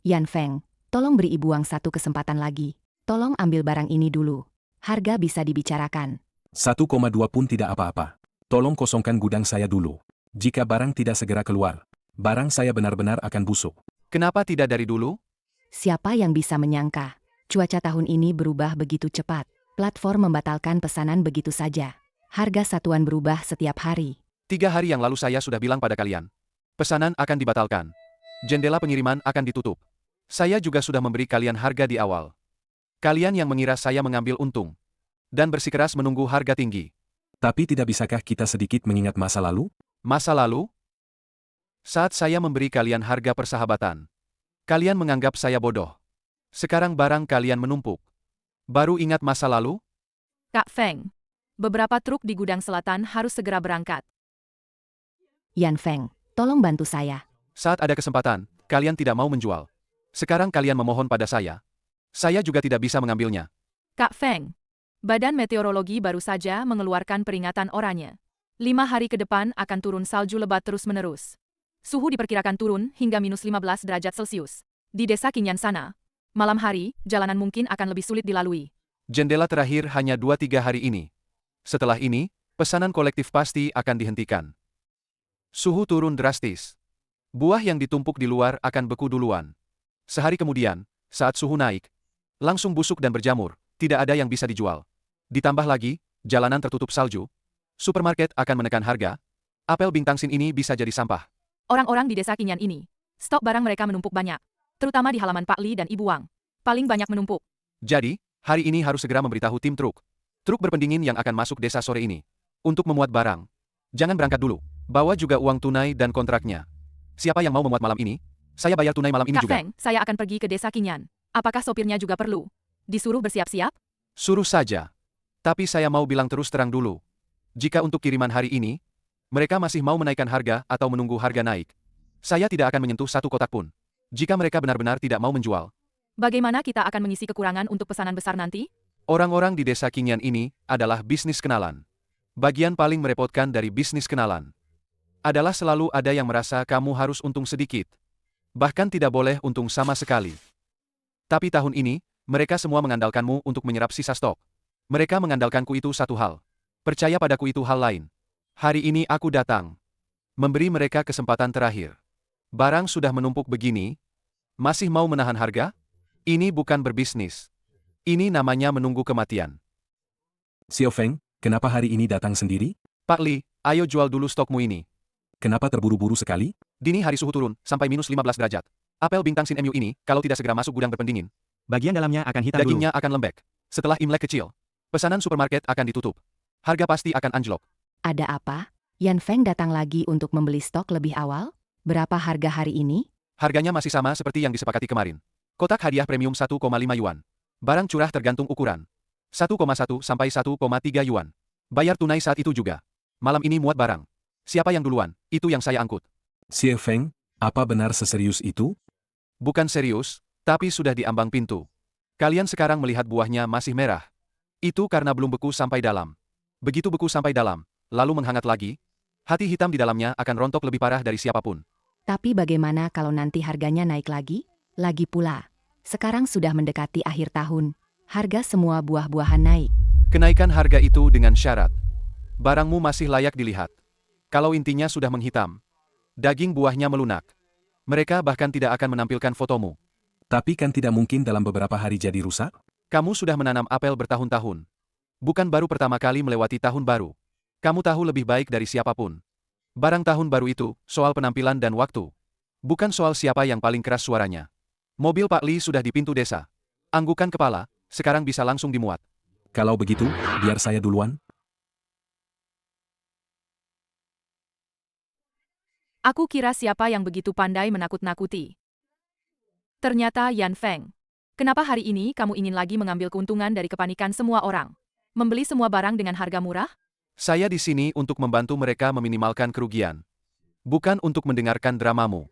Yan Feng, tolong beri Ibu Wang satu kesempatan lagi. Tolong ambil barang ini dulu. Harga bisa dibicarakan. 1,2 pun tidak apa-apa. Tolong kosongkan gudang saya dulu. Jika barang tidak segera keluar, barang saya benar-benar akan busuk. Kenapa tidak dari dulu? Siapa yang bisa menyangka? Cuaca tahun ini berubah begitu cepat. Platform membatalkan pesanan begitu saja. Harga satuan berubah setiap hari. 3 hari yang lalu saya sudah bilang pada kalian. Pesanan akan dibatalkan. Jendela pengiriman akan ditutup. Saya juga sudah memberi kalian harga di awal. Kalian yang mengira saya mengambil untung. Dan bersikeras menunggu harga tinggi. Tapi tidak bisakah kita sedikit mengingat masa lalu? Masa lalu? Saat saya memberi kalian harga persahabatan. Kalian menganggap saya bodoh. Sekarang barang kalian menumpuk. Baru ingat masa lalu? Kak Feng, beberapa truk di gudang selatan harus segera berangkat. Yan Feng, tolong bantu saya. Saat ada kesempatan, kalian tidak mau menjual. Sekarang kalian memohon pada saya. Saya juga tidak bisa mengambilnya. Kak Feng, Badan Meteorologi baru saja mengeluarkan peringatan oranye. 5 hari ke depan akan turun salju lebat terus-menerus. Suhu diperkirakan turun hingga -15 derajat Celcius. Di desa Qingyan sana, malam hari, jalanan mungkin akan lebih sulit dilalui. Jendela terakhir hanya 2-3 hari ini. Setelah ini, pesanan kolektif pasti akan dihentikan. Suhu turun drastis. Buah yang ditumpuk di luar akan beku duluan. Sehari kemudian, saat suhu naik, langsung busuk dan berjamur, tidak ada yang bisa dijual. Ditambah lagi, jalanan tertutup salju, supermarket akan menekan harga, apel bintangsin ini bisa jadi sampah. Orang-orang di desa Qingyan ini, stok barang mereka menumpuk banyak. Terutama di halaman Pak Li dan Ibu Wang. Paling banyak menumpuk. Jadi, hari ini harus segera memberitahu tim truk. Truk berpendingin yang akan masuk desa sore ini. Untuk memuat barang. Jangan berangkat dulu. Bawa juga uang tunai dan kontraknya. Siapa yang mau memuat malam ini? Saya bayar tunai malam ini Kak juga. Feng, saya akan pergi ke desa Qingyan. Apakah sopirnya juga perlu disuruh bersiap-siap? Suruh saja. Tapi saya mau bilang terus terang dulu. Jika untuk kiriman hari ini, mereka masih mau menaikkan harga atau menunggu harga naik. Saya tidak akan menyentuh satu kotak pun. Jika mereka benar-benar tidak mau menjual. Bagaimana kita akan mengisi kekurangan untuk pesanan besar nanti? Orang-orang di desa Qingyan ini adalah bisnis kenalan. Bagian paling merepotkan dari bisnis kenalan adalah selalu ada yang merasa kamu harus untung sedikit. Bahkan tidak boleh untung sama sekali. Tapi tahun ini, mereka semua mengandalkanmu untuk menyerap sisa stok. Mereka mengandalkanku itu satu hal. Percaya padaku itu hal lain. Hari ini aku datang. Memberi mereka kesempatan terakhir. Barang sudah menumpuk begini, masih mau menahan harga? Ini bukan berbisnis. Ini namanya menunggu kematian. Xiao Feng, kenapa hari ini datang sendiri? Pak Li, ayo jual dulu stokmu ini. Kenapa terburu-buru sekali? Dini hari suhu turun, sampai -15 derajat. Apel bintangsin MU ini, kalau tidak segera masuk gudang berpendingin, Bagian dalamnya akan hitam dagingnya akan lembek. Setelah Imlek kecil, pesanan supermarket akan ditutup. Harga pasti akan anjlok. Ada apa? Yan Feng datang lagi untuk membeli stok lebih awal? Berapa harga hari ini? Harganya masih sama seperti yang disepakati kemarin. Kotak hadiah premium 1,5 yuan. Barang curah tergantung ukuran. 1,1 sampai 1,3 yuan. Bayar tunai saat itu juga. Malam ini muat barang. Siapa yang duluan, itu yang saya angkut. Xiao Feng, apa benar seserius itu? Bukan serius, tapi sudah di ambang pintu. Kalian sekarang melihat buahnya masih merah. Itu karena belum beku sampai dalam. Begitu beku sampai dalam, lalu menghangat lagi, hati hitam di dalamnya akan rontok lebih parah dari siapapun. Tapi bagaimana kalau nanti harganya naik lagi? Lagi pula, sekarang sudah mendekati akhir tahun. Harga semua buah-buahan naik. Kenaikan harga itu dengan syarat. Barangmu masih layak dilihat. Kalau intinya sudah menghitam, daging buahnya melunak. Mereka bahkan tidak akan menampilkan fotomu. Tapi kan tidak mungkin dalam beberapa hari jadi rusak? Kamu sudah menanam apel bertahun-tahun. Bukan baru pertama kali melewati tahun baru. Kamu tahu lebih baik dari siapapun. Barang tahun baru itu, soal penampilan dan waktu. Bukan soal siapa yang paling keras suaranya. Mobil Pak Li sudah di pintu desa. Anggukan kepala, sekarang bisa langsung dimuat. Kalau begitu, biar saya duluan. Aku kira siapa yang begitu pandai menakut-nakuti. Ternyata Yan Feng. Kenapa hari ini kamu ingin lagi mengambil keuntungan dari kepanikan semua orang? Membeli semua barang dengan harga murah? Saya di sini untuk membantu mereka meminimalkan kerugian. Bukan untuk mendengarkan dramamu.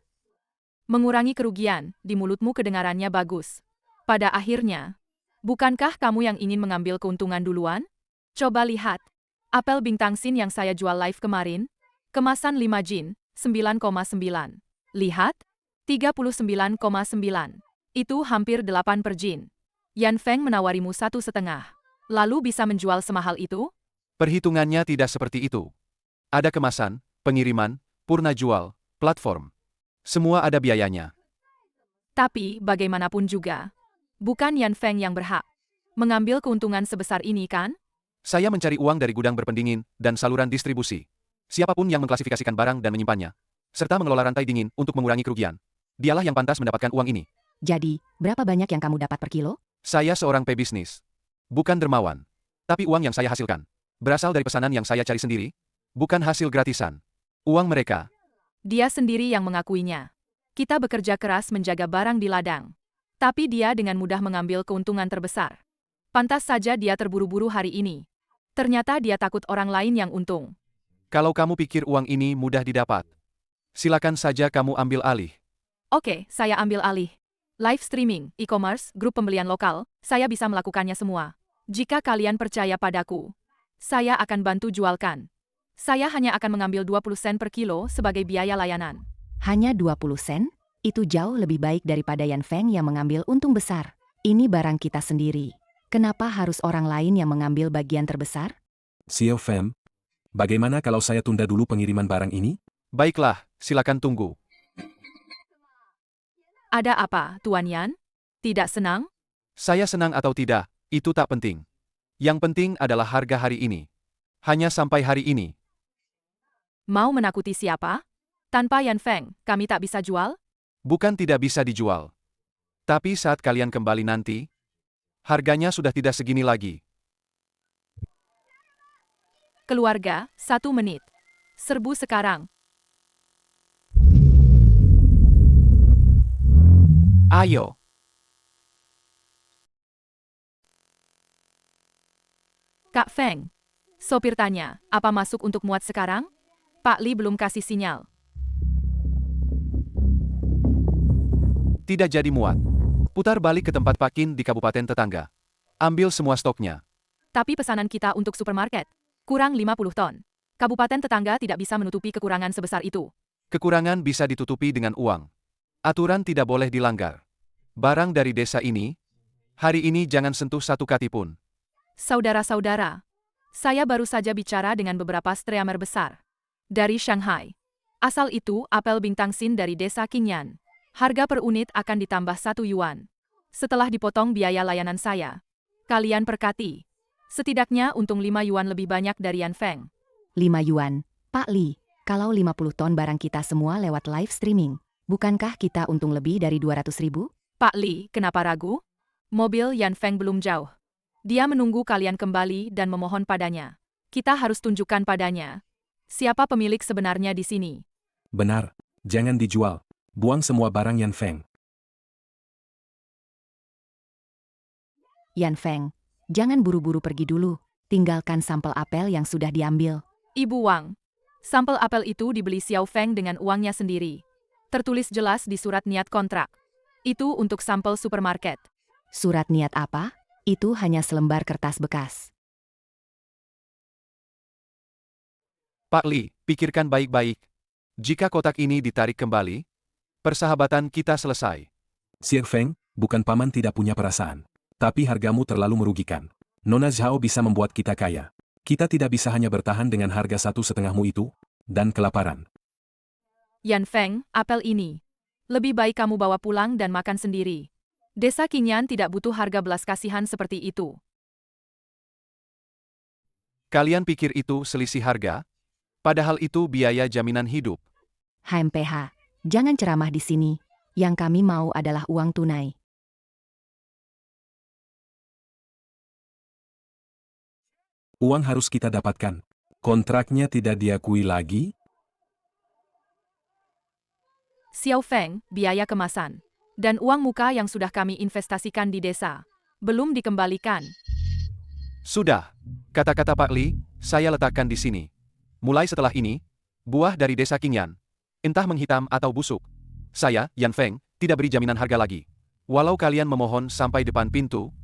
Mengurangi kerugian, di mulutmu kedengarannya bagus. Pada akhirnya, bukankah kamu yang ingin mengambil keuntungan duluan? Coba lihat. Apel bintangsin yang saya jual live kemarin. Kemasan 5 jin, 9,9. Lihat. 39,9. Itu hampir 8 per jin. Yan Feng menawarimu 1,5. Lalu bisa menjual semahal itu? Perhitungannya tidak seperti itu. Ada kemasan, pengiriman, purna jual, platform. Semua ada biayanya. Tapi, bagaimanapun juga, bukan Yan Feng yang berhak mengambil keuntungan sebesar ini kan? Saya mencari uang dari gudang berpendingin dan saluran distribusi. Siapapun yang mengklasifikasikan barang dan menyimpannya, serta mengelola rantai dingin untuk mengurangi kerugian, dialah yang pantas mendapatkan uang ini. Jadi, berapa banyak yang kamu dapat per kilo? Saya seorang pebisnis. Bukan dermawan. Tapi uang yang saya hasilkan berasal dari pesanan yang saya cari sendiri, bukan hasil gratisan. Uang mereka. Dia sendiri yang mengakuinya. Kita bekerja keras menjaga barang di ladang. Tapi dia dengan mudah mengambil keuntungan terbesar. Pantas saja dia terburu-buru hari ini. Ternyata dia takut orang lain yang untung. Kalau kamu pikir uang ini mudah didapat, silakan saja kamu ambil alih. Oke, saya ambil alih. Live streaming, e-commerce, grup pembelian lokal, saya bisa melakukannya semua. Jika kalian percaya padaku, saya akan bantu jualkan. Saya hanya akan mengambil 20 sen per kilo sebagai biaya layanan. Hanya 20 sen? Itu jauh lebih baik daripada Yan Feng yang mengambil untung besar. Ini barang kita sendiri. Kenapa harus orang lain yang mengambil bagian terbesar? Xiao Feng, bagaimana kalau saya tunda dulu pengiriman barang ini? Baiklah, silakan tunggu. Ada apa, Tuan Yan? Tidak senang? Saya senang atau tidak, itu tak penting. Yang penting adalah harga hari ini. Hanya sampai hari ini. Mau menakuti siapa? Tanpa Yan Feng, kami tak bisa jual? Bukan tidak bisa dijual. Tapi saat kalian kembali nanti, harganya sudah tidak segini lagi. Keluarga, 1 menit. Serbu sekarang. Ayo. Kak Feng. Sopir tanya, apa masuk untuk muat sekarang? Pak Li belum kasih sinyal. Tidak jadi muat. Putar balik ke tempat Pakin di kabupaten tetangga. Ambil semua stoknya. Tapi pesanan kita untuk supermarket kurang 50 ton. Kabupaten tetangga tidak bisa menutupi kekurangan sebesar itu. Kekurangan bisa ditutupi dengan uang. Aturan tidak boleh dilanggar. Barang dari desa ini, hari ini jangan sentuh satu kati pun. Saudara-saudara, saya baru saja bicara dengan beberapa streamer besar dari Shanghai. Asal itu apel bintang sin dari desa Qingyan. Harga per unit akan ditambah 1 yuan. Setelah dipotong biaya layanan saya, kalian perkati. Setidaknya untung 5 yuan lebih banyak dari Yan Feng. 5 yuan. Pak Li, kalau 50 ton barang kita semua lewat live streaming, bukankah kita untung lebih dari 200.000? Pak Li, kenapa ragu? Mobil Yan Feng belum jauh. Dia menunggu kalian kembali dan memohon padanya. Kita harus tunjukkan padanya siapa pemilik sebenarnya di sini. Benar, jangan dijual. Buang semua barang Yan Feng. Yan Feng, jangan buru-buru pergi dulu. Tinggalkan sampel apel yang sudah diambil. Ibu Wang, sampel apel itu dibeli Xiao Feng dengan uangnya sendiri. Tertulis jelas di surat niat kontrak. Itu untuk sampel supermarket. Surat niat apa? Itu hanya selembar kertas bekas. Pak Li, pikirkan baik-baik. Jika kotak ini ditarik kembali, persahabatan kita selesai. Xiao Feng, bukan paman tidak punya perasaan. Tapi hargamu terlalu merugikan. Nona Zhao bisa membuat kita kaya. Kita tidak bisa hanya bertahan dengan harga 1,5mu itu, dan kelaparan. Yan Feng, apel ini. Lebih baik kamu bawa pulang dan makan sendiri. Desa Qingyan tidak butuh harga belas kasihan seperti itu. Kalian pikir itu selisih harga? Padahal itu biaya jaminan hidup. HMPH, jangan ceramah di sini. Yang kami mau adalah uang tunai. Uang harus kita dapatkan. Kontraknya tidak diakui lagi? Xiao Feng, biaya kemasan. Dan uang muka yang sudah kami investasikan di desa. Belum dikembalikan. Sudah. Kata-kata Pak Li, saya letakkan di sini. Mulai setelah ini, buah dari desa Qingyan, entah menghitam atau busuk, saya, Yan Feng, tidak beri jaminan harga lagi. Walau kalian memohon sampai depan pintu,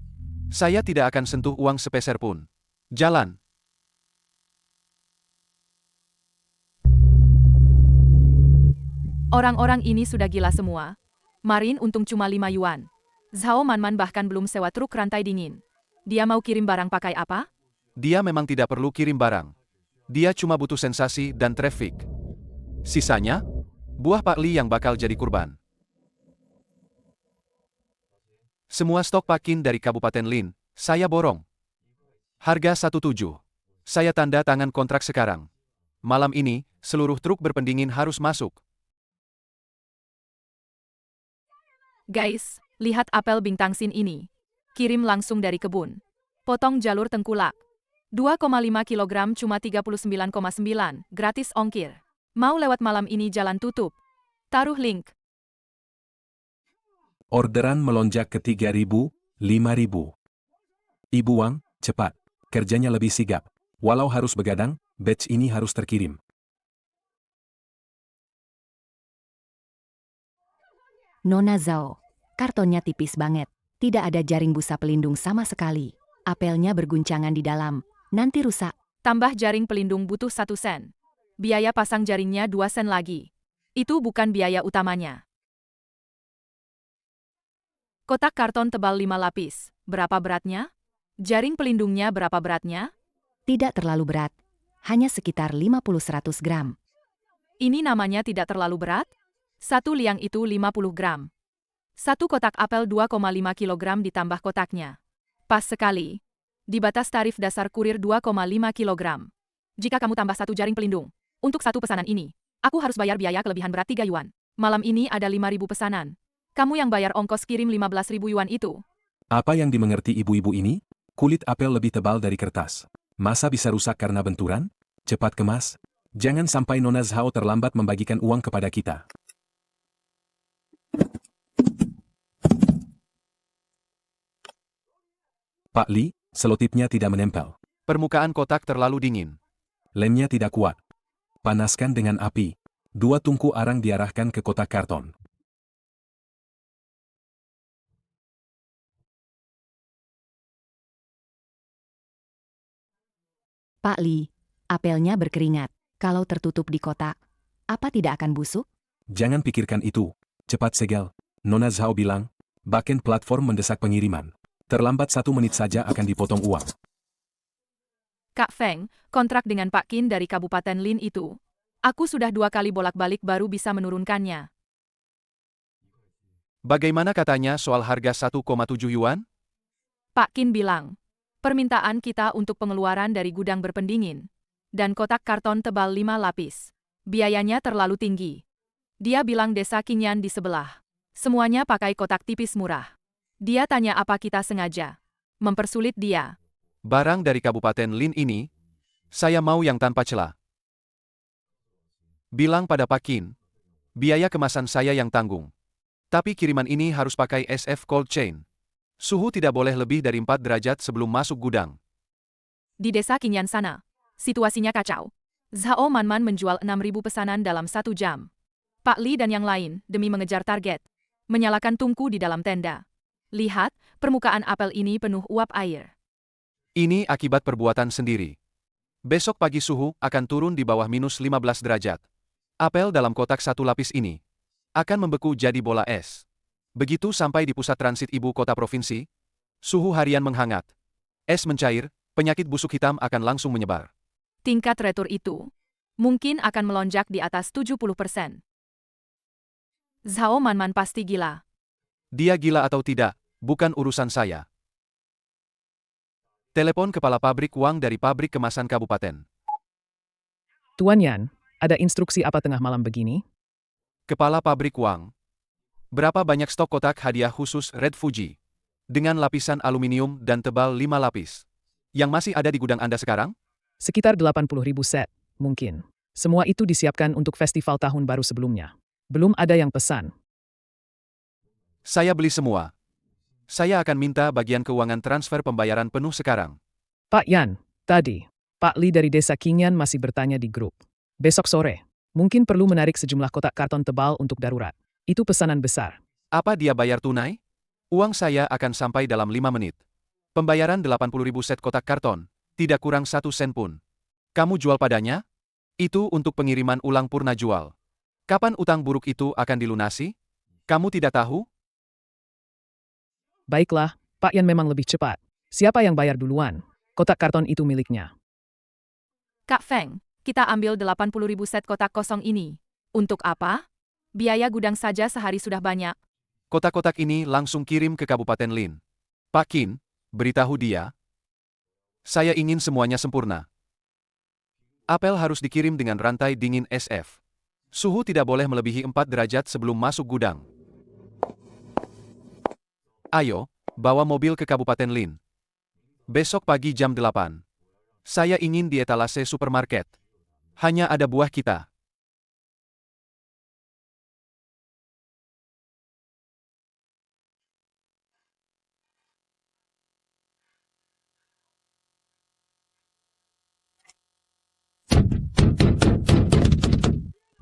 saya tidak akan sentuh uang sepeser pun. Jalan. Orang-orang ini sudah gila semua. Marin untung cuma 5 yuan. Zhao Manman bahkan belum sewa truk rantai dingin. Dia mau kirim barang pakai apa? Dia memang tidak perlu kirim barang. Dia cuma butuh sensasi dan traffic. Sisanya, buah Pak Li yang bakal jadi kurban. Semua stok Pakin dari Kabupaten Lin, saya borong. Harga 17. Saya tanda tangan kontrak sekarang. Malam ini, seluruh truk berpendingin harus masuk. Guys, lihat apel bintang sin ini. Kirim langsung dari kebun. Potong jalur tengkulak. 2,5 kg cuma 39,9, gratis ongkir. Mau lewat malam ini jalan tutup. Taruh link. Orderan melonjak ke 3.000, 5.000. Ibu Wang, cepat. Kerjanya lebih sigap. Walau harus begadang, batch ini harus terkirim. Nona Zhao. Kartonnya tipis banget. Tidak ada jaring busa pelindung sama sekali. Apelnya berguncangan di dalam. Nanti rusak. Tambah jaring pelindung butuh 1 sen. Biaya pasang jaringnya 2 sen lagi. Itu bukan biaya utamanya. Kotak karton tebal 5 lapis. Berapa beratnya? Jaring pelindungnya berapa beratnya? Tidak terlalu berat. Hanya sekitar 50-100 gram. Ini namanya tidak terlalu berat? Satu liang itu 50 gram. Satu kotak apel 2,5 kg ditambah kotaknya. Pas sekali. Di batas tarif dasar kurir 2,5 kg. Jika kamu tambah satu jaring pelindung, untuk satu pesanan ini, aku harus bayar biaya kelebihan berat 3 yuan. Malam ini ada 5.000 pesanan. Kamu yang bayar ongkos kirim 15.000 yuan itu. Apa yang dimengerti ibu-ibu ini? Kulit apel lebih tebal dari kertas. Masa bisa rusak karena benturan? Cepat kemas. Jangan sampai Nona Zhao terlambat membagikan uang kepada kita. Pak Li, selotipnya tidak menempel. Permukaan kotak terlalu dingin. Lemnya tidak kuat. Panaskan dengan api. 2 tungku arang diarahkan ke kotak karton. Pak Li, apelnya berkeringat. Kalau tertutup di kotak, apa tidak akan busuk? Jangan pikirkan itu. Cepat segel. Nona Zhao bilang, backend platform mendesak pengiriman. Terlambat 1 menit saja akan dipotong uang. Kak Feng, kontrak dengan Pak Qin dari Kabupaten Lin itu. Aku sudah 2 kali bolak-balik baru bisa menurunkannya. Bagaimana katanya soal harga 1,7 yuan? Pak Qin bilang, permintaan kita untuk pengeluaran dari gudang berpendingin. Dan kotak karton tebal 5 lapis. Biayanya terlalu tinggi. Dia bilang desa Qingyan di sebelah. Semuanya pakai kotak tipis murah. Dia tanya apa kita sengaja mempersulit dia. Barang dari Kabupaten Lin ini, saya mau yang tanpa celah. Bilang pada Pak Qin, biaya kemasan saya yang tanggung. Tapi kiriman ini harus pakai SF cold chain. Suhu tidak boleh lebih dari 4 derajat sebelum masuk gudang. Di desa Qingyan sana, situasinya kacau. Zhao Manman menjual 6.000 pesanan dalam 1 jam. Pak Li dan yang lain, demi mengejar target, menyalakan tungku di dalam tenda. Lihat, permukaan apel ini penuh uap air. Ini akibat perbuatan sendiri. Besok pagi suhu akan turun di bawah minus 15 derajat. Apel dalam kotak 1 lapis ini akan membeku jadi bola es. Begitu sampai di pusat transit ibu kota provinsi, suhu harian menghangat. Es mencair, penyakit busuk hitam akan langsung menyebar. Tingkat retur itu mungkin akan melonjak di atas 70%. Zhao Manman pasti gila. Dia gila atau tidak, bukan urusan saya. Telepon kepala pabrik uang dari pabrik kemasan kabupaten. Tuan Yan, ada instruksi apa tengah malam begini? Kepala pabrik uang. Berapa banyak stok kotak hadiah khusus Red Fuji? Dengan lapisan aluminium dan tebal 5 lapis. Yang masih ada di gudang Anda sekarang? Sekitar 80.000 set, mungkin. Semua itu disiapkan untuk festival tahun baru sebelumnya. Belum ada yang pesan. Saya beli semua. Saya akan minta bagian keuangan transfer pembayaran penuh sekarang. Pak Yan, tadi, Pak Li dari desa Qingyan masih bertanya di grup. Besok sore, mungkin perlu menarik sejumlah kotak karton tebal untuk darurat. Itu pesanan besar. Apa dia bayar tunai? Uang saya akan sampai dalam 5 menit. Pembayaran 80.000 set kotak karton, tidak kurang 1 sen pun. Kamu jual padanya? Itu untuk pengiriman ulang purna jual. Kapan utang buruk itu akan dilunasi? Kamu tidak tahu? Baiklah, Pak Yan memang lebih cepat. Siapa yang bayar duluan? Kotak karton itu miliknya. Kak Feng, kita ambil 80.000 set kotak kosong ini. Untuk apa? Biaya gudang saja sehari sudah banyak. Kotak-kotak ini langsung kirim ke Kabupaten Lin. Pak Qin, beritahu dia. Saya ingin semuanya sempurna. Apel harus dikirim dengan rantai dingin SF. Suhu tidak boleh melebihi 4 derajat sebelum masuk gudang. Ayo, bawa mobil ke Kabupaten Lin. Besok pagi jam 8. Saya ingin di etalase supermarket. Hanya ada buah kita.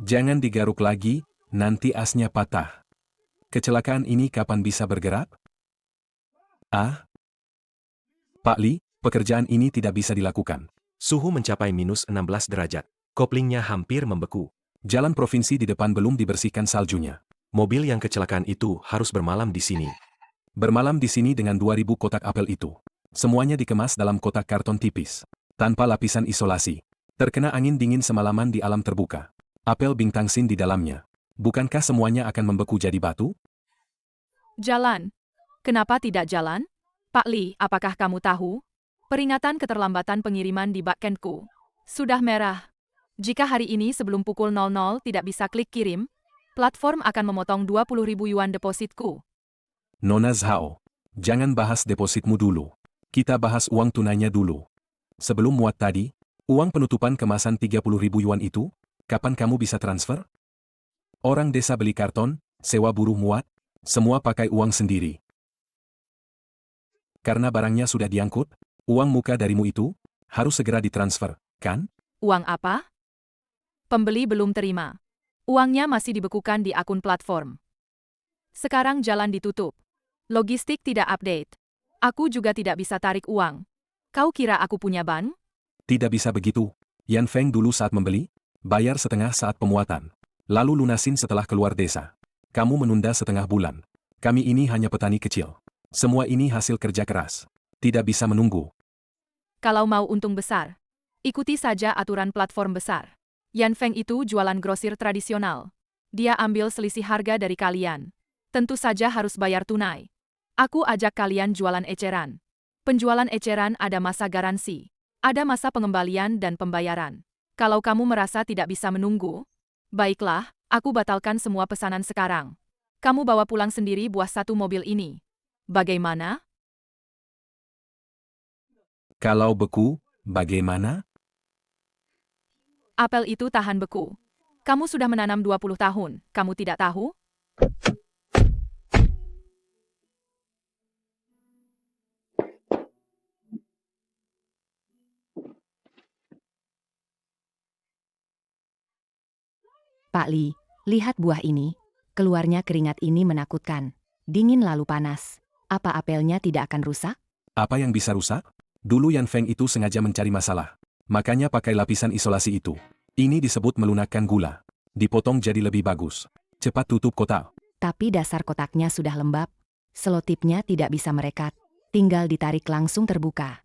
Jangan digaruk lagi, nanti asnya patah. Kecelakaan ini kapan bisa bergerak? Ah? Pak Li, pekerjaan ini tidak bisa dilakukan. Suhu mencapai minus 16 derajat. Koplingnya hampir membeku. Jalan provinsi di depan belum dibersihkan saljunya. Mobil yang kecelakaan itu harus bermalam di sini. Bermalam di sini dengan 2.000 kotak apel itu. Semuanya dikemas dalam kotak karton tipis. Tanpa lapisan isolasi. Terkena angin dingin semalaman di alam terbuka. Apel bintang sin di dalamnya. Bukankah semuanya akan membeku jadi batu? Jalan. Kenapa tidak jalan? Pak Li, apakah kamu tahu? Peringatan keterlambatan pengiriman di backendku sudah merah. Jika hari ini sebelum pukul 00 tidak bisa klik kirim, platform akan memotong 20.000 yuan depositku. Nona Zhao, jangan bahas depositmu dulu. Kita bahas uang tunainya dulu. Sebelum muat tadi, uang penutupan kemasan 30.000 yuan itu, kapan kamu bisa transfer? Orang desa beli karton, sewa buruh muat, semua pakai uang sendiri. Karena barangnya sudah diangkut, uang muka darimu itu harus segera ditransfer, kan? Uang apa? Pembeli belum terima. Uangnya masih dibekukan di akun platform. Sekarang jalan ditutup. Logistik tidak update. Aku juga tidak bisa tarik uang. Kau kira aku punya bank? Tidak bisa begitu. Yan Feng dulu saat membeli, bayar setengah saat pemuatan. Lalu lunasin setelah keluar desa. Kamu menunda setengah bulan. Kami ini hanya petani kecil. Semua ini hasil kerja keras. Tidak bisa menunggu. Kalau mau untung besar, ikuti saja aturan platform besar. Yan Feng itu jualan grosir tradisional. Dia ambil selisih harga dari kalian. Tentu saja harus bayar tunai. Aku ajak kalian jualan eceran. Penjualan eceran ada masa garansi. Ada masa pengembalian dan pembayaran. Kalau kamu merasa tidak bisa menunggu, baiklah, aku batalkan semua pesanan sekarang. Kamu bawa pulang sendiri buah satu mobil ini. Bagaimana? Kalau beku, bagaimana? Apel itu tahan beku. Kamu sudah menanam 20 tahun, kamu tidak tahu? Pak Li, lihat buah ini. Keluarnya keringat ini menakutkan. Dingin lalu panas. Apa apelnya tidak akan rusak? Apa yang bisa rusak? Dulu Yan Feng itu sengaja mencari masalah. Makanya pakai lapisan isolasi itu. Ini disebut melunakkan gula. Dipotong jadi lebih bagus. Cepat tutup kotak. Tapi dasar kotaknya sudah lembab. Selotipnya tidak bisa merekat. Tinggal ditarik langsung terbuka.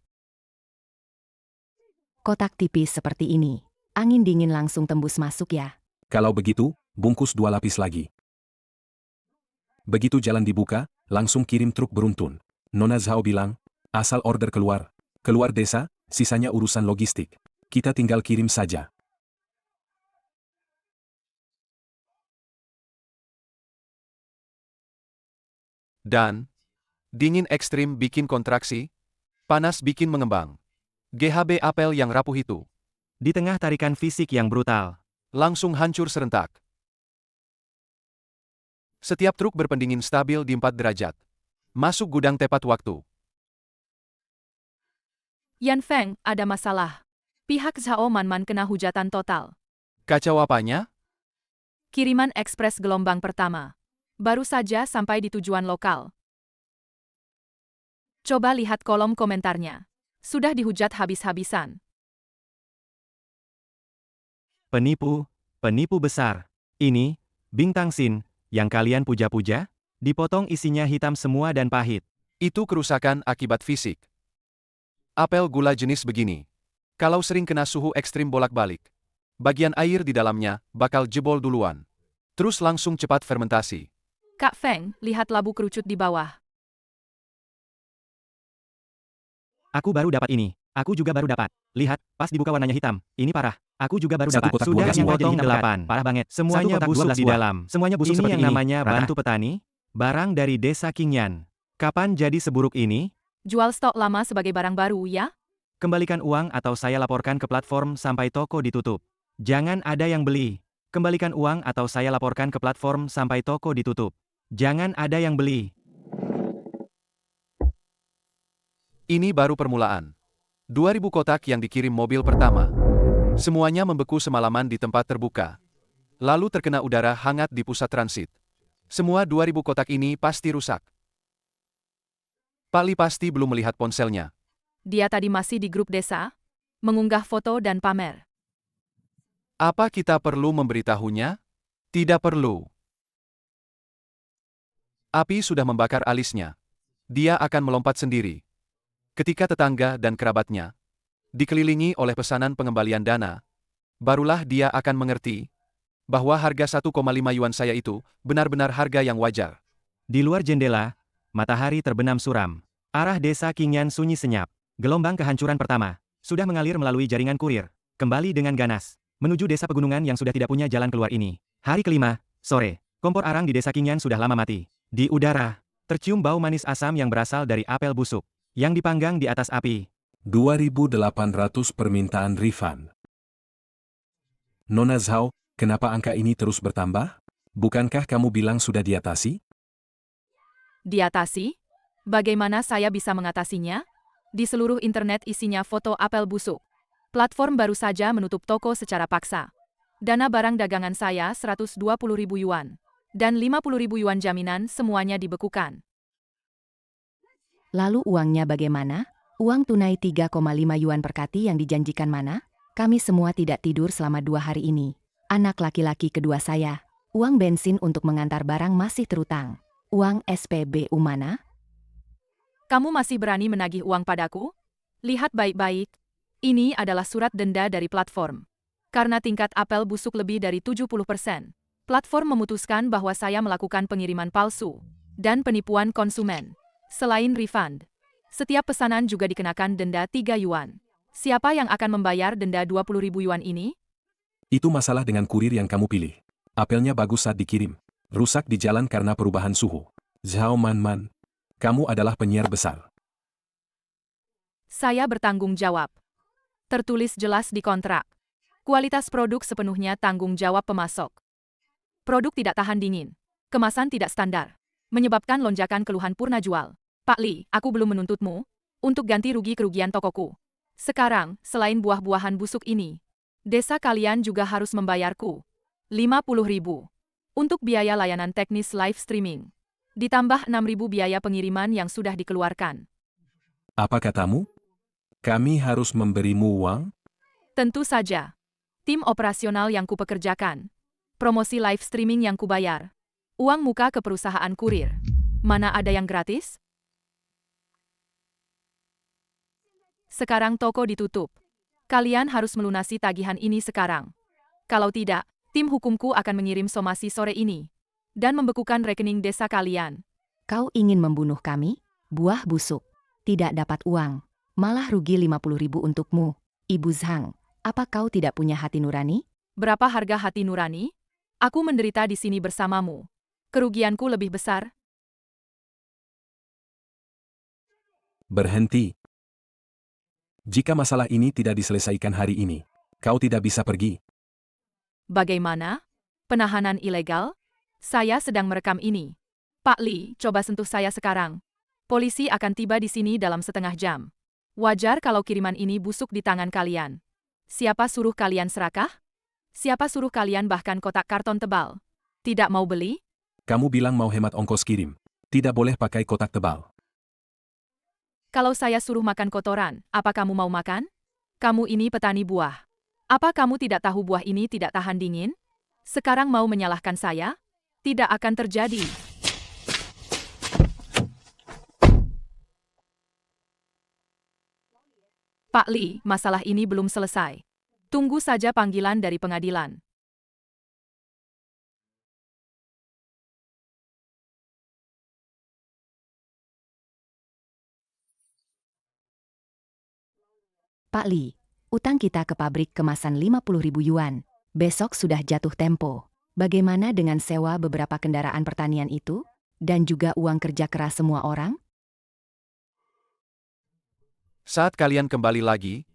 Kotak tipis seperti ini. Angin dingin langsung tembus masuk ya. Kalau begitu, bungkus 2 lapis lagi. Begitu jalan dibuka, langsung kirim truk beruntun. Nona Zhao bilang, asal order keluar desa, sisanya urusan logistik. Kita tinggal kirim saja. Dan, dingin ekstrim bikin kontraksi, panas bikin mengembang. GHB apel yang rapuh itu Di tengah tarikan fisik yang brutal, langsung hancur serentak. Setiap truk berpendingin stabil di 4 derajat. Masuk gudang tepat waktu. Yan Feng, ada masalah. Pihak Zhao Manman kena hujatan total. Kacau apanya? Kiriman ekspres gelombang pertama. Baru saja sampai di tujuan lokal. Coba lihat kolom komentarnya. Sudah dihujat habis-habisan. penipu besar. Ini, Bintang Sin, yang kalian puja-puja? Dipotong isinya hitam semua dan pahit. Itu kerusakan akibat fisik. Apel gula jenis begini. Kalau sering kena suhu ekstrim bolak-balik, bagian air di dalamnya bakal jebol duluan. Terus langsung cepat fermentasi. Kak Feng, lihat labu kerucut di bawah. Aku baru dapat ini. Aku juga baru dapat. Lihat, pas dibuka warnanya hitam. Ini parah. Aku juga baru Satu dapat. kotak Sudah 12 yang buah. potong Jadi 8. Parah banget. Semuanya kotak busuk 12 di buah. dalam. Semuanya busuk Ini seperti yang ini. namanya Rara. bantu petani. Barang dari desa Qingyan. Kapan jadi seburuk ini? Jual stok lama sebagai barang baru, ya? Kembalikan uang atau saya laporkan ke platform sampai toko ditutup. Jangan ada yang beli. Kembalikan uang atau saya laporkan ke platform sampai toko ditutup. Jangan ada yang beli. Ini baru permulaan. 2000 kotak yang dikirim mobil pertama. Semuanya membeku semalaman di tempat terbuka. Lalu terkena udara hangat di pusat transit. Semua 2000 kotak ini pasti rusak. Pak Li pasti belum melihat ponselnya. Dia tadi masih di grup desa, mengunggah foto dan pamer. Apa kita perlu memberitahunya? Tidak perlu. Api sudah membakar alisnya. Dia akan melompat sendiri. Ketika tetangga dan kerabatnya dikelilingi oleh pesanan pengembalian dana, barulah dia akan mengerti bahwa harga 1,5 yuan saya itu benar-benar harga yang wajar. Di luar jendela, matahari terbenam suram. Arah desa Qingyan sunyi senyap. Gelombang kehancuran pertama sudah mengalir melalui jaringan kurir, kembali dengan ganas, menuju desa pegunungan yang sudah tidak punya jalan keluar ini. Hari kelima, sore, kompor arang di desa Qingyan sudah lama mati. Di udara, tercium bau manis asam yang berasal dari apel busuk, yang dipanggang di atas api. 2.800 permintaan refund. Nona Zhao, kenapa angka ini terus bertambah? Bukankah kamu bilang sudah diatasi? Diatasi? Bagaimana saya bisa mengatasinya? Di seluruh internet isinya foto apel busuk. Platform baru saja menutup toko secara paksa. Dana barang dagangan saya 120.000 yuan. Dan 50.000 yuan jaminan semuanya dibekukan. Lalu uangnya bagaimana? Uang tunai 3,5 yuan per kati yang dijanjikan mana? Kami semua tidak tidur selama 2 hari ini. Anak laki-laki kedua saya. Uang bensin untuk mengantar barang masih terutang. Uang SPBU mana? Kamu masih berani menagih uang padaku? Lihat baik-baik. Ini adalah surat denda dari platform. Karena tingkat apel busuk lebih dari 70%. Platform memutuskan bahwa saya melakukan pengiriman palsu dan penipuan konsumen. Selain refund, setiap pesanan juga dikenakan denda 3 yuan. Siapa yang akan membayar denda 20.000 yuan ini? Itu masalah dengan kurir yang kamu pilih. Apelnya bagus saat dikirim. Rusak di jalan karena perubahan suhu. Zhao Man, kamu adalah penyiar besar. Saya bertanggung jawab. Tertulis jelas di kontrak. Kualitas produk sepenuhnya tanggung jawab pemasok. Produk tidak tahan dingin. Kemasan tidak standar. Menyebabkan lonjakan keluhan purna jual. Pak Li, aku belum menuntutmu untuk ganti rugi kerugian tokoku. Sekarang, selain buah-buahan busuk ini, desa kalian juga harus membayarku 50.000 untuk biaya layanan teknis live streaming. Ditambah 6.000 biaya pengiriman yang sudah dikeluarkan. Apa katamu? Kami harus memberimu uang? Tentu saja. Tim operasional yang kupekerjakan. Promosi live streaming yang kubayar. Uang muka ke perusahaan kurir. Mana ada yang gratis? Sekarang toko ditutup. Kalian harus melunasi tagihan ini sekarang. Kalau tidak, tim hukumku akan mengirim somasi sore ini dan membekukan rekening desa kalian. Kau ingin membunuh kami? Buah busuk. Tidak dapat uang. Malah rugi 50.000 untukmu. Ibu Zhang, apa kau tidak punya hati nurani? Berapa harga hati nurani? Aku menderita di sini bersamamu. Kerugianku lebih besar. Berhenti. Jika masalah ini tidak diselesaikan hari ini, kau tidak bisa pergi. Bagaimana? Penahanan ilegal? Saya sedang merekam ini. Pak Li, coba sentuh saya sekarang. Polisi akan tiba di sini dalam setengah jam. Wajar kalau kiriman ini busuk di tangan kalian. Siapa suruh kalian serakah? Siapa suruh kalian bahkan kotak karton tebal? Tidak mau beli? Kamu bilang mau hemat ongkos kirim. Tidak boleh pakai kotak tebal. Kalau saya suruh makan kotoran, apa kamu mau makan? Kamu ini petani buah. Apa kamu tidak tahu buah ini tidak tahan dingin? Sekarang mau menyalahkan saya? Tidak akan terjadi. Pak Li, masalah ini belum selesai. Tunggu saja panggilan dari pengadilan. Pak Li, utang kita ke pabrik kemasan 50.000 yuan. Besok sudah jatuh tempo. Bagaimana dengan sewa beberapa kendaraan pertanian itu? Dan juga uang kerja keras semua orang? Saat kalian kembali lagi,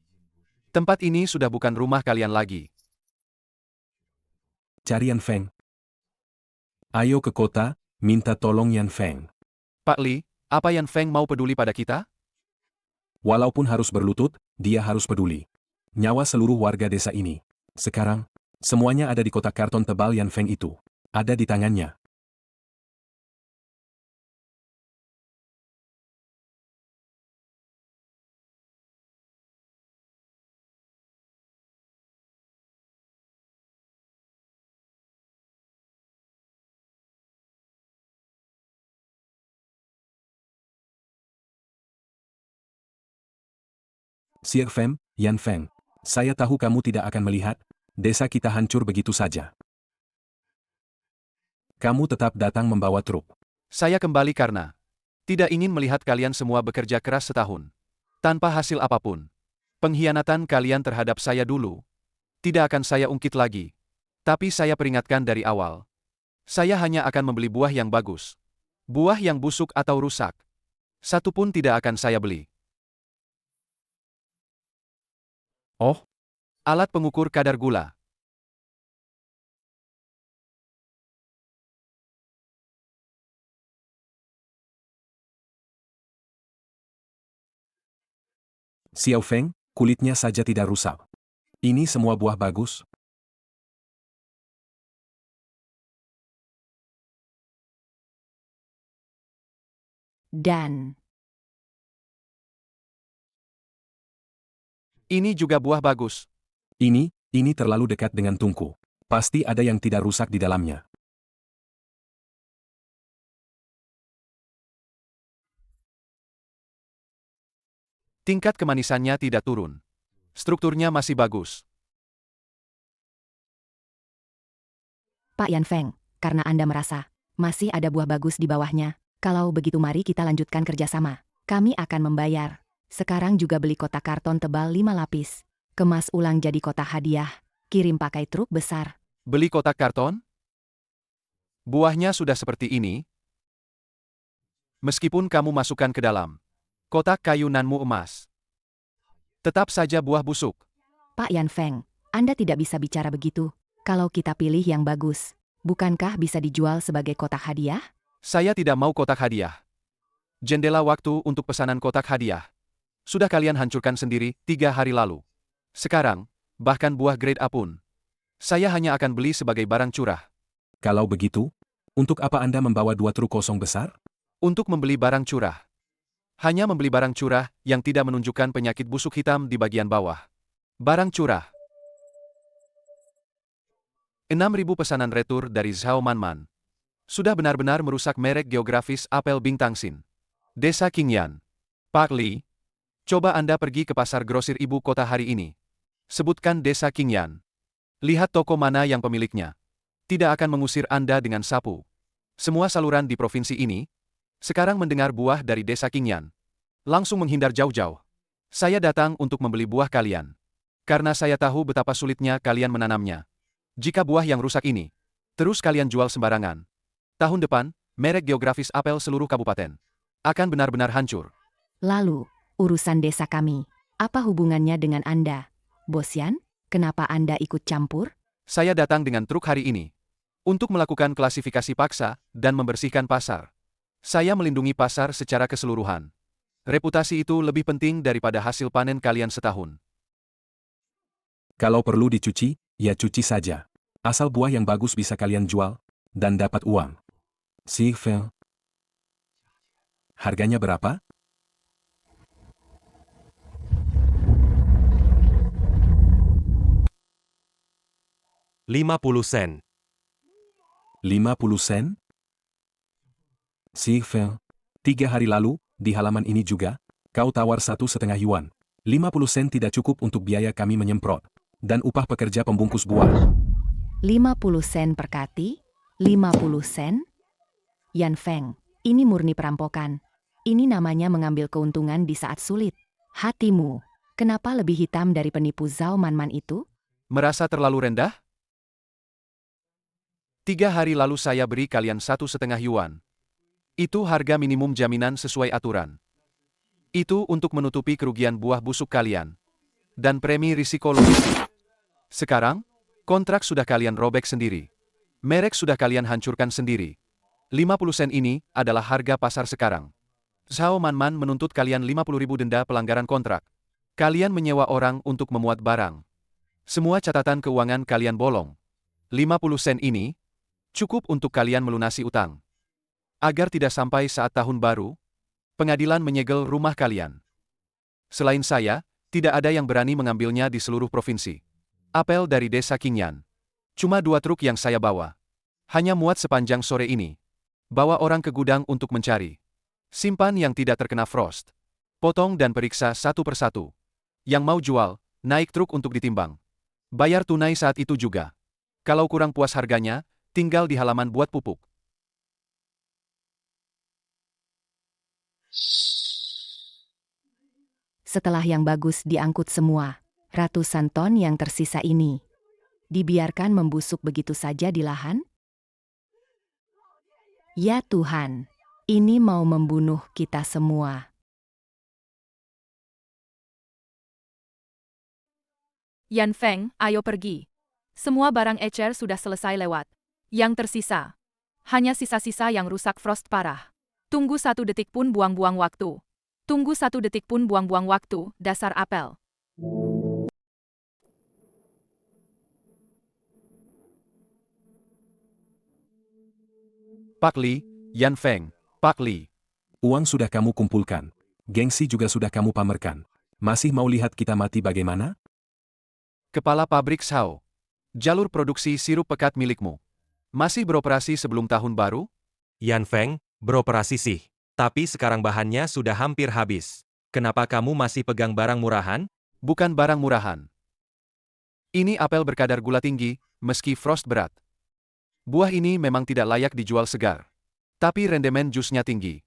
tempat ini sudah bukan rumah kalian lagi. Cari Yan Feng. Ayo ke kota, minta tolong Yan Feng. Pak Li, apa Yan Feng mau peduli pada kita? Walaupun harus berlutut, dia harus peduli. Nyawa seluruh warga desa ini. Sekarang, semuanya ada di kotak karton tebal Yan Feng itu. Ada di tangannya. Sir Fem, Yan Feng. Saya tahu kamu tidak akan melihat, desa kita hancur begitu saja. Kamu tetap datang membawa truk. Saya kembali karena tidak ingin melihat kalian semua bekerja keras setahun. Tanpa hasil apapun. Pengkhianatan kalian terhadap saya dulu. Tidak akan saya ungkit lagi. Tapi saya peringatkan dari awal. Saya hanya akan membeli buah yang bagus. Buah yang busuk atau rusak. Satu pun tidak akan saya beli. Oh, Alat pengukur kadar gula. Xiao Feng, kulitnya saja tidak rusak. Ini semua buah bagus. Dan Ini juga buah bagus. Ini terlalu dekat dengan tungku. Pasti ada yang tidak rusak di dalamnya. Tingkat kemanisannya tidak turun. Strukturnya masih bagus. Pak Yan Feng, karena Anda merasa masih ada buah bagus di bawahnya, kalau begitu mari kita lanjutkan kerjasama. Kami akan membayar. Sekarang juga beli kotak karton tebal 5 lapis. Kemas ulang jadi kotak hadiah. Kirim pakai truk besar. Beli kotak karton? Buahnya sudah seperti ini. Meskipun kamu masukkan ke dalam kotak kayu nanmu emas. Tetap saja buah busuk. Pak Yan Feng, Anda tidak bisa bicara begitu. Kalau kita pilih yang bagus, bukankah bisa dijual sebagai kotak hadiah? Saya tidak mau kotak hadiah. Jendela waktu untuk pesanan kotak hadiah. Sudah kalian hancurkan sendiri 3 hari lalu. Sekarang, bahkan buah grade A pun. Saya hanya akan beli sebagai barang curah. Kalau begitu, untuk apa Anda membawa 2 truk kosong besar? Untuk membeli barang curah. Hanya membeli barang curah yang tidak menunjukkan penyakit busuk hitam di bagian bawah. Barang curah. 6.000 pesanan retur dari Zhao Manman. Sudah benar-benar merusak merek geografis apel Bintangsin. Desa Qingyan. Pak Li, coba Anda pergi ke pasar grosir ibu kota hari ini. Sebutkan Desa Qingyan. Lihat toko mana yang pemiliknya. Tidak akan mengusir Anda dengan sapu. Semua saluran di provinsi ini sekarang mendengar buah dari Desa Qingyan. Langsung menghindar jauh-jauh. Saya datang untuk membeli buah kalian. Karena saya tahu betapa sulitnya kalian menanamnya. Jika buah yang rusak ini terus kalian jual sembarangan, tahun depan, merek geografis apel seluruh kabupaten akan benar-benar hancur. Lalu, urusan desa kami, apa hubungannya dengan Anda? Bos Yan, kenapa Anda ikut campur? Saya datang dengan truk hari ini untuk melakukan klasifikasi paksa dan membersihkan pasar. Saya melindungi pasar secara keseluruhan. Reputasi itu lebih penting daripada hasil panen kalian setahun. Kalau perlu dicuci, ya cuci saja. Asal buah yang bagus bisa kalian jual dan dapat uang. Sir Feng. Harganya berapa? 50 sen. 50 sen? Si Fel. 3 hari lalu, di halaman ini juga, kau tawar 1,5 yuan. 50 sen tidak cukup untuk biaya kami menyemprot. Dan upah pekerja pembungkus buah. 50 sen per kati? 50 sen? Yan Feng, ini murni perampokan. Ini namanya mengambil keuntungan di saat sulit. Hatimu, kenapa lebih hitam dari penipu Zhao Manman itu? Merasa terlalu rendah? 3 hari lalu saya beri kalian 1,5 yuan. Itu harga minimum jaminan sesuai aturan. Itu untuk menutupi kerugian buah busuk kalian. Dan premi risiko logistik. Sekarang, kontrak sudah kalian robek sendiri. Merek sudah kalian hancurkan sendiri. 50 sen ini adalah harga pasar sekarang. Zhao Manman menuntut kalian 50.000 denda pelanggaran kontrak. Kalian menyewa orang untuk memuat barang. Semua catatan keuangan kalian bolong. 50 sen ini cukup untuk kalian melunasi utang. Agar tidak sampai saat tahun baru, pengadilan menyegel rumah kalian. Selain saya, tidak ada yang berani mengambilnya di seluruh provinsi. Apel dari Desa Qingyan. Cuma 2 truk yang saya bawa. Hanya muat sepanjang sore ini. Bawa orang ke gudang untuk mencari. Simpan yang tidak terkena frost. Potong dan periksa satu persatu. Yang mau jual, naik truk untuk ditimbang. Bayar tunai saat itu juga. Kalau kurang puas harganya, tinggal di halaman buat pupuk. Setelah yang bagus diangkut semua, ratusan ton yang tersisa ini dibiarkan membusuk begitu saja di lahan? Ya Tuhan, ini mau membunuh kita semua. Yan Feng, ayo pergi. Semua barang ecer sudah selesai lewat. Yang tersisa, hanya sisa-sisa yang rusak frost parah. Tunggu 1 detik pun buang-buang waktu. Tunggu 1 detik pun buang-buang waktu, dasar apel. Pak Li, Yan Feng, Pak Li. Uang sudah kamu kumpulkan. Gengsi juga sudah kamu pamerkan. Masih mau lihat kita mati bagaimana? Kepala pabrik Zhao. Jalur produksi sirup pekat milikmu. Masih beroperasi sebelum tahun baru? Yan Feng, beroperasi sih. Tapi sekarang bahannya sudah hampir habis. Kenapa kamu masih pegang barang murahan? Bukan barang murahan. Ini apel berkadar gula tinggi, meski frost berat. Buah ini memang tidak layak dijual segar. Tapi rendemen jusnya tinggi.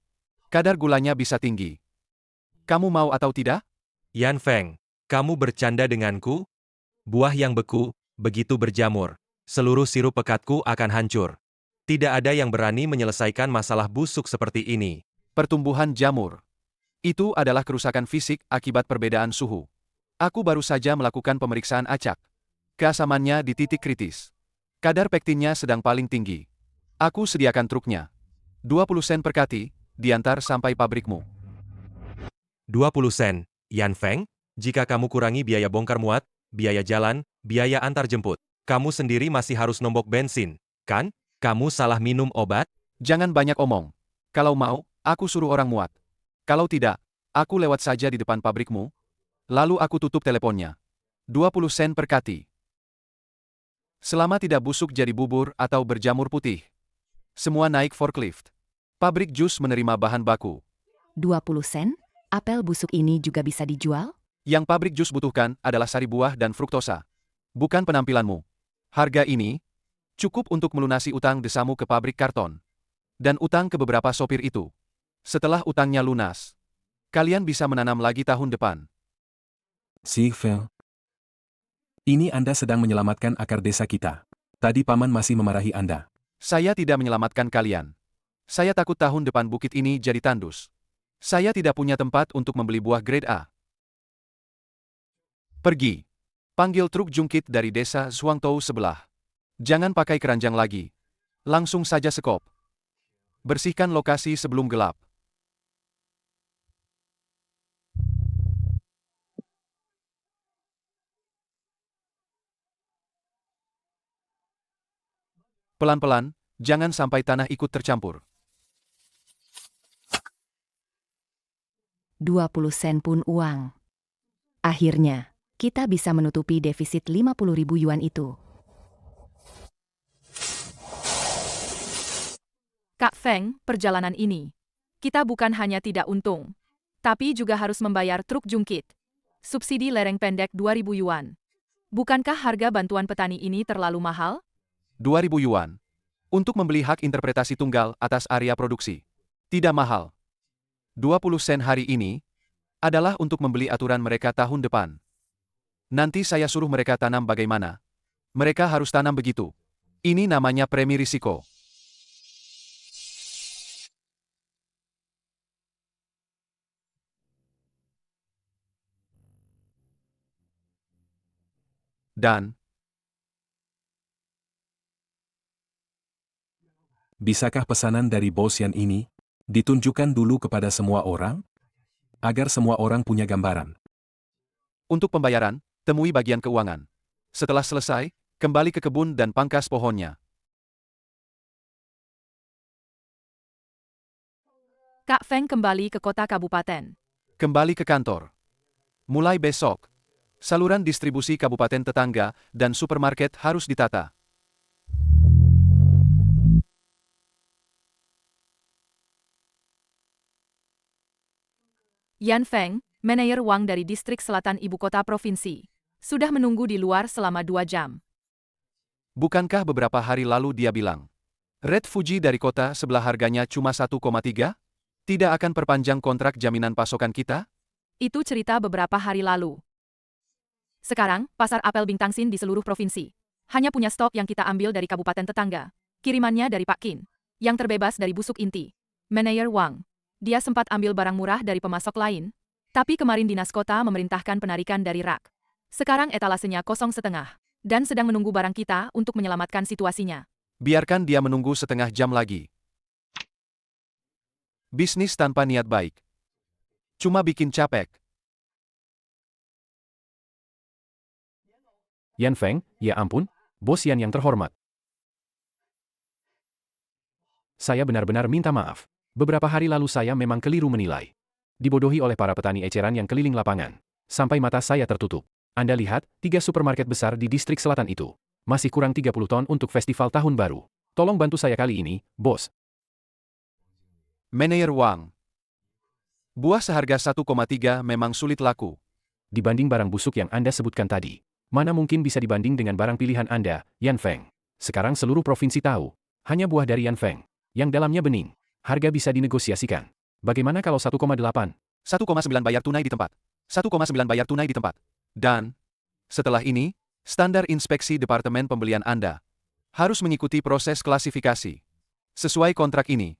Kadar gulanya bisa tinggi. Kamu mau atau tidak? Yan Feng, kamu bercanda denganku? Buah yang beku, begitu berjamur. Seluruh sirup pekatku akan hancur. Tidak ada yang berani menyelesaikan masalah busuk seperti ini. Pertumbuhan jamur. Itu adalah kerusakan fisik akibat perbedaan suhu. Aku baru saja melakukan pemeriksaan acak. Keasamannya di titik kritis. Kadar pektinnya sedang paling tinggi. Aku sediakan truknya. 20 sen per kati, diantar sampai pabrikmu. 20 sen, Yan Feng? Jika kamu kurangi biaya bongkar muat, biaya jalan, biaya antar jemput, kamu sendiri masih harus nombok bensin, kan? Kamu salah minum obat? Jangan banyak omong. Kalau mau, aku suruh orang muat. Kalau tidak, aku lewat saja di depan pabrikmu. Lalu aku tutup teleponnya. 20 sen per kati. Selama tidak busuk jadi bubur atau berjamur putih. Semua naik forklift. Pabrik jus menerima bahan baku. 20 sen? Apel busuk ini juga bisa dijual? Yang pabrik jus butuhkan adalah sari buah dan fruktosa. Bukan penampilanmu. Harga ini cukup untuk melunasi utang desamu ke pabrik karton. Dan utang ke beberapa sopir itu. Setelah utangnya lunas, kalian bisa menanam lagi tahun depan. Si Fel. Ini Anda sedang menyelamatkan akar desa kita. Tadi Paman masih memarahi Anda. Saya tidak menyelamatkan kalian. Saya takut tahun depan bukit ini jadi tandus. Saya tidak punya tempat untuk membeli buah grade A. Pergi. Panggil truk jungkit dari desa Zhuangtou sebelah. Jangan pakai keranjang lagi. Langsung saja sekop. Bersihkan lokasi sebelum gelap. Pelan-pelan, jangan sampai tanah ikut tercampur. 20 sen pun uang. Akhirnya, kita bisa menutupi defisit 50.000 yuan itu. Kak Feng, perjalanan ini. Kita bukan hanya tidak untung, tapi juga harus membayar truk jungkit. Subsidi lereng pendek 2.000 yuan. Bukankah harga bantuan petani ini terlalu mahal? 2.000 yuan. Untuk membeli hak interpretasi tunggal atas area produksi. Tidak mahal. 20 sen hari ini adalah untuk membeli aturan mereka tahun depan. Nanti saya suruh mereka tanam bagaimana. Mereka harus tanam begitu. Ini namanya premi risiko. Dan, Bisakah pesanan dari bos Yan ini ditunjukkan dulu kepada semua orang? Agar semua orang punya gambaran. untuk pembayaran, temui bagian keuangan. Setelah selesai, kembali ke kebun dan pangkas pohonnya. Kak Feng kembali ke kota kabupaten. Kembali ke kantor. Mulai besok, saluran distribusi kabupaten tetangga dan supermarket harus ditata. Yan Feng, manajer Wang dari distrik selatan ibu kota provinsi, sudah menunggu di luar selama 2 jam. Bukankah beberapa hari lalu dia bilang, Red Fuji dari kota sebelah harganya cuma 1,3? Tidak akan perpanjang kontrak jaminan pasokan kita? Itu cerita beberapa hari lalu. Sekarang, pasar apel Bintangsin di seluruh provinsi hanya punya stok yang kita ambil dari kabupaten tetangga. Kirimannya dari Pak Qin, yang terbebas dari busuk inti. Manajer Wang. Dia sempat ambil barang murah dari pemasok lain, tapi kemarin dinas kota memerintahkan penarikan dari rak. Sekarang etalasenya kosong setengah, dan sedang menunggu barang kita untuk menyelamatkan situasinya. Biarkan dia menunggu setengah jam lagi. Bisnis tanpa niat baik. Cuma bikin capek. Yan Feng, ya ampun, bos Yan yang terhormat. Saya benar-benar minta maaf. Beberapa hari lalu saya memang keliru menilai. Dibodohi oleh para petani eceran yang keliling lapangan. Sampai mata saya tertutup. Anda lihat, 3 supermarket besar di distrik selatan itu. Masih kurang 30 ton untuk festival tahun baru. Tolong bantu saya kali ini, bos. Manajer Wang. Buah seharga 1,3 memang sulit laku. Dibanding barang busuk yang Anda sebutkan tadi, mana mungkin bisa dibanding dengan barang pilihan Anda, Yan Feng. Sekarang seluruh provinsi tahu. Hanya buah dari Yan Feng. Yang dalamnya bening. Harga bisa dinegosiasikan. Bagaimana kalau 1,8? 1,9 bayar tunai di tempat. 1,9 bayar tunai di tempat. Dan, setelah ini, standar inspeksi Departemen Pembelian Anda harus mengikuti proses klasifikasi. Sesuai kontrak ini,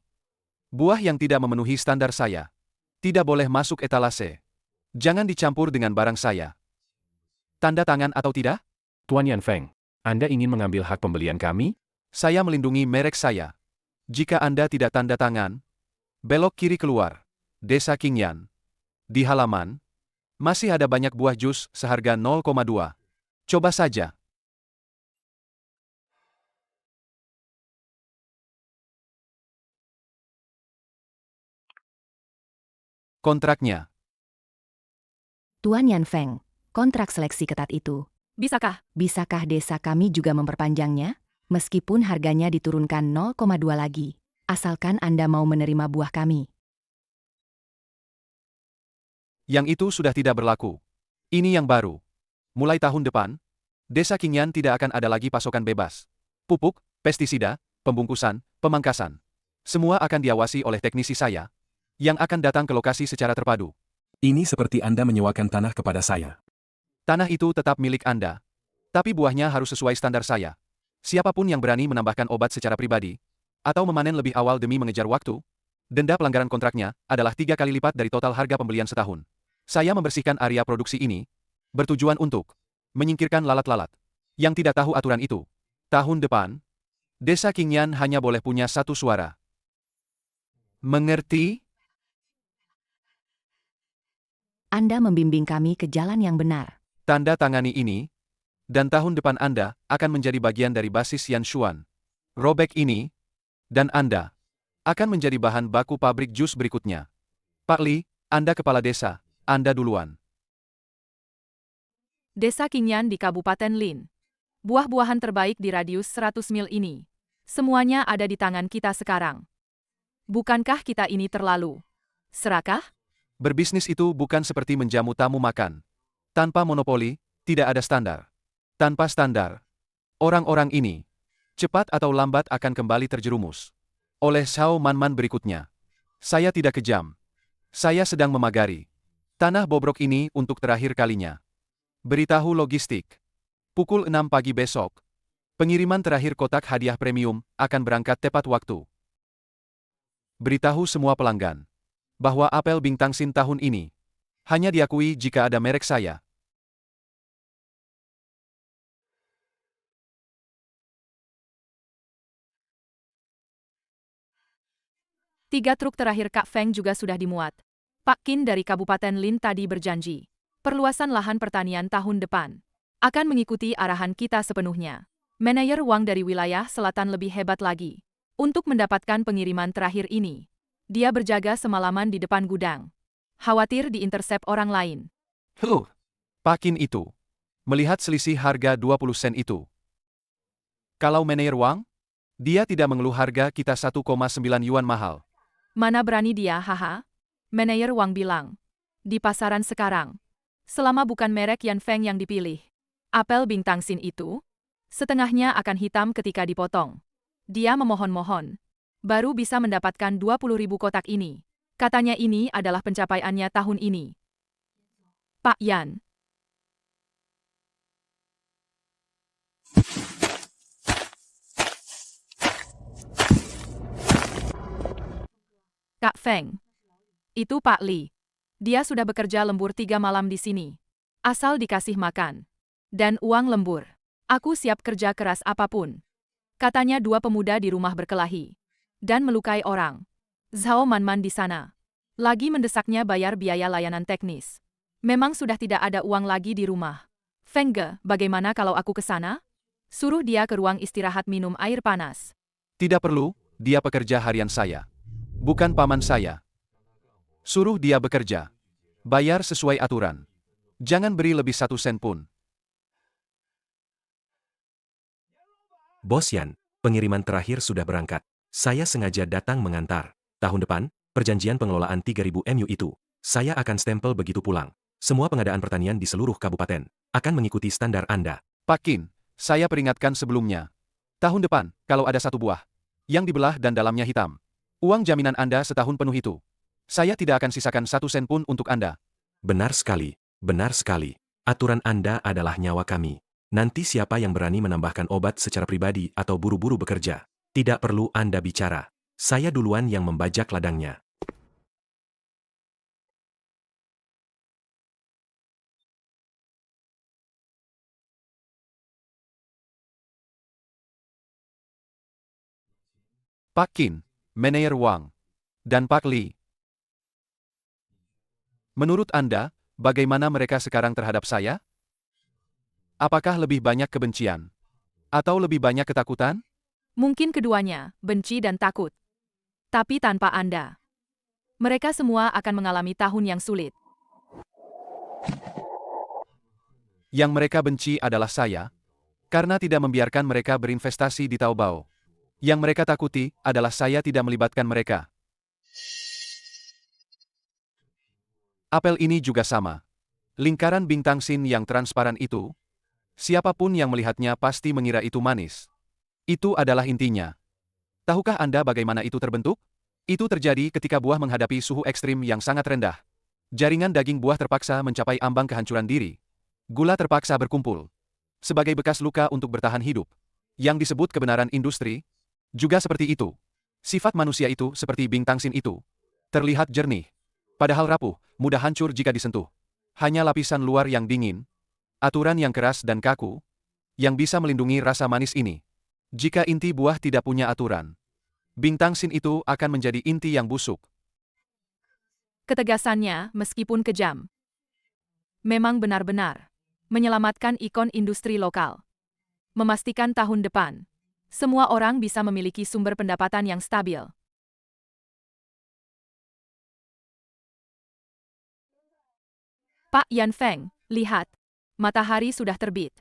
buah yang tidak memenuhi standar saya tidak boleh masuk etalase. Jangan dicampur dengan barang saya. Tanda tangan atau tidak? Tuan Yan Feng, Anda ingin mengambil hak pembelian kami? Saya melindungi merek saya. Jika Anda tidak tanda tangan, belok kiri keluar. Desa Qingyan. Di halaman, masih ada banyak buah jus seharga 0,2. Coba saja. Kontraknya. Tuan Yan Feng, kontrak seleksi ketat itu. Bisakah desa kami juga memperpanjangnya? Meskipun harganya diturunkan 0,2 lagi. Asalkan Anda mau menerima buah kami. Yang itu sudah tidak berlaku. Ini yang baru. Mulai tahun depan, Desa Qingyan tidak akan ada lagi pasokan bebas. Pupuk, pestisida, pembungkusan, pemangkasan. Semua akan diawasi oleh teknisi saya, yang akan datang ke lokasi secara terpadu. Ini seperti Anda menyewakan tanah kepada saya. Tanah itu tetap milik Anda. Tapi buahnya harus sesuai standar saya. Siapapun yang berani menambahkan obat secara pribadi, atau memanen lebih awal demi mengejar waktu, denda pelanggaran kontraknya adalah 3 kali lipat dari total harga pembelian setahun. Saya membersihkan area produksi ini, bertujuan untuk menyingkirkan lalat-lalat yang tidak tahu aturan itu. Tahun depan, Desa Qingyan hanya boleh punya 1 suara. Mengerti? Anda membimbing kami ke jalan yang benar. Tanda tangani ini, dan tahun depan Anda akan menjadi bagian dari basis Yanshuan. Robek ini, dan Anda akan menjadi bahan baku pabrik jus berikutnya. Pak Li, Anda kepala desa, Anda duluan. Desa Qingyan di Kabupaten Lin. Buah-buahan terbaik di radius 100 mil ini. Semuanya ada di tangan kita sekarang. Bukankah kita ini terlalu serakah? Berbisnis itu bukan seperti menjamu tamu makan. Tanpa monopoli, tidak ada standar. Tanpa standar, orang-orang ini, cepat atau lambat akan kembali terjerumus. Oleh Zhao Manman berikutnya. Saya tidak kejam. Saya sedang memagari tanah bobrok ini untuk terakhir kalinya. Beritahu logistik. Pukul 6 pagi besok. Pengiriman terakhir kotak hadiah premium akan berangkat tepat waktu. Beritahu semua pelanggan bahwa apel Bintang Sin tahun ini hanya diakui jika ada merek saya. Tiga truk terakhir Kak Feng juga sudah dimuat. Pak Qin dari Kabupaten Lin tadi berjanji, perluasan lahan pertanian tahun depan akan mengikuti arahan kita sepenuhnya. Manajer Wang dari wilayah selatan lebih hebat lagi. Untuk mendapatkan pengiriman terakhir ini, dia berjaga semalaman di depan gudang. Khawatir diintersep orang lain. Pak Qin itu melihat selisih harga 20 sen itu. Kalau manajer Wang, dia tidak mengeluh harga kita 1,9 yuan mahal. Mana berani dia, haha. Manajer Wang bilang. Di pasaran sekarang, selama bukan merek Yan Feng yang dipilih, apel Bintang Sin itu, setengahnya akan hitam ketika dipotong. Dia memohon-mohon, baru bisa mendapatkan 20.000 kotak ini. Katanya ini adalah pencapaiannya tahun ini. Pak Yan. Kak Feng. Itu Pak Li. Dia sudah bekerja lembur 3 malam di sini. Asal dikasih makan. Dan uang lembur. Aku siap kerja keras apapun. Katanya 2 pemuda di rumah berkelahi. Dan melukai orang. Zhao Manman di sana. Lagi mendesaknya bayar biaya layanan teknis. Memang sudah tidak ada uang lagi di rumah. Feng Ge, bagaimana kalau aku ke sana? Suruh dia ke ruang istirahat minum air panas. Tidak perlu, dia pekerja harian saya. Bukan paman saya. Suruh dia bekerja. Bayar sesuai aturan. Jangan beri lebih 1 sen pun. Bos Yan, pengiriman terakhir sudah berangkat. Saya sengaja datang mengantar. Tahun depan, perjanjian pengelolaan 3.000 MU itu, saya akan stempel begitu pulang. Semua pengadaan pertanian di seluruh kabupaten akan mengikuti standar Anda. Pak Qin, saya peringatkan sebelumnya. Tahun depan, kalau ada 1 buah yang dibelah dan dalamnya hitam, uang jaminan Anda setahun penuh itu. Saya tidak akan sisakan 1 sen pun untuk Anda. Benar sekali, benar sekali. Aturan Anda adalah nyawa kami. Nanti siapa yang berani menambahkan obat secara pribadi atau buru-buru bekerja? Tidak perlu Anda bicara. Saya duluan yang membajak ladangnya. Pak Qin, manajer Wang, dan Pak Li. Menurut Anda, bagaimana mereka sekarang terhadap saya? Apakah lebih banyak kebencian? Atau lebih banyak ketakutan? Mungkin keduanya, benci dan takut. Tapi tanpa Anda, mereka semua akan mengalami tahun yang sulit. Yang mereka benci adalah saya, karena tidak membiarkan mereka berinvestasi di Taobao. Yang mereka takuti adalah saya tidak melibatkan mereka. Apel ini juga sama. Lingkaran Bintang Sin yang transparan itu, siapapun yang melihatnya pasti mengira itu manis. Itu adalah intinya. Tahukah Anda bagaimana itu terbentuk? Itu terjadi ketika buah menghadapi suhu ekstrim yang sangat rendah. Jaringan daging buah terpaksa mencapai ambang kehancuran diri. Gula terpaksa berkumpul. Sebagai bekas luka untuk bertahan hidup. Yang disebut kebenaran industri, juga seperti itu. Sifat manusia itu seperti Bintang Sin itu. Terlihat jernih. Padahal rapuh, mudah hancur jika disentuh. Hanya lapisan luar yang dingin, aturan yang keras dan kaku, yang bisa melindungi rasa manis ini. Jika inti buah tidak punya aturan, Bintang Sin itu akan menjadi inti yang busuk. Ketegasannya, meskipun kejam, memang benar-benar menyelamatkan ikon industri lokal. Memastikan tahun depan, semua orang bisa memiliki sumber pendapatan yang stabil. Pak Yan Feng, lihat. Matahari sudah terbit.